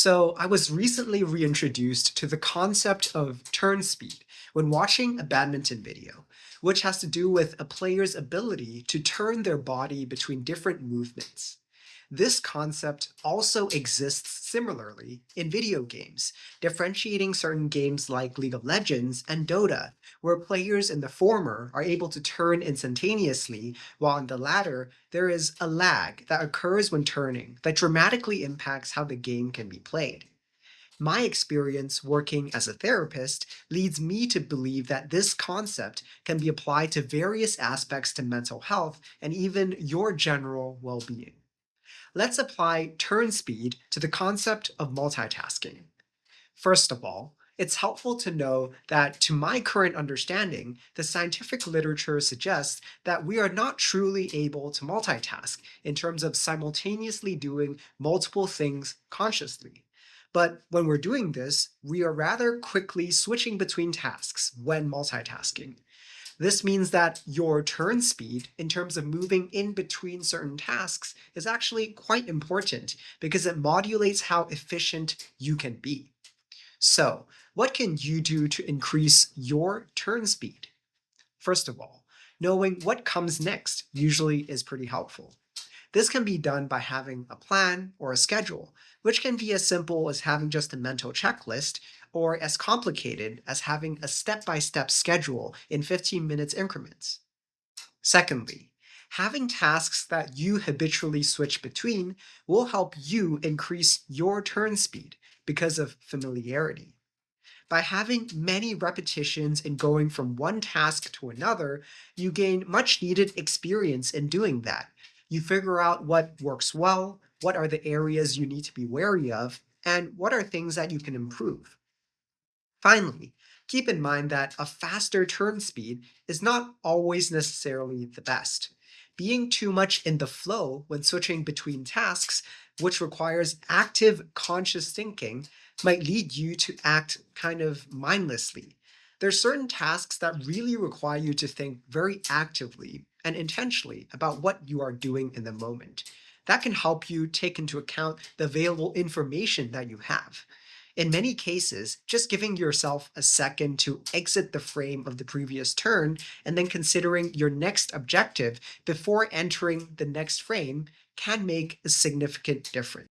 So, I was recently reintroduced to the concept of turn speed when watching a badminton video, which has to do with a player's ability to turn their body between different movements. This concept also exists similarly in video games, differentiating certain games like League of Legends and Dota, where players in the former are able to turn instantaneously, while in the latter, there is a lag that occurs when turning that dramatically impacts how the game can be played. My experience working as a therapist leads me to believe that this concept can be applied to various aspects to mental health and even your general well being. Let's apply turn speed to the concept of multitasking. First of all, it's helpful to know that, to my current understanding, the scientific literature suggests that we are not truly able to multitask in terms of simultaneously doing multiple things consciously. But when we're doing this, we are rather quickly switching between tasks when multitasking. This means that your turn speed, in terms of moving in between certain tasks, is actually quite important because it modulates how efficient you can be. So, what can you do to increase your turn speed? First of all, knowing what comes next usually is pretty helpful. This can be done by having a plan or a schedule, which can be as simple as having just a mental checklist or as complicated as having a step by step schedule in 15 minutes increments. Secondly, having tasks that you habitually switch between will help you increase your turn speed because of familiarity. By having many repetitions in going from one task to another, you gain much needed experience in doing that. You figure out what works well, what are the areas you need to be wary of, and what are things that you can improve. Finally, keep in mind that a faster turn speed is not always necessarily the best. Being too much in the flow when switching between tasks, which requires active conscious thinking, might lead you to act kind of mindlessly. There's certain tasks that really require you to think very actively and intentionally about what you are doing in the moment. That can help you take into account the available information that you have. In many cases, just giving yourself a second to exit the frame of the previous turn and then considering your next objective before entering the next frame can make a significant difference.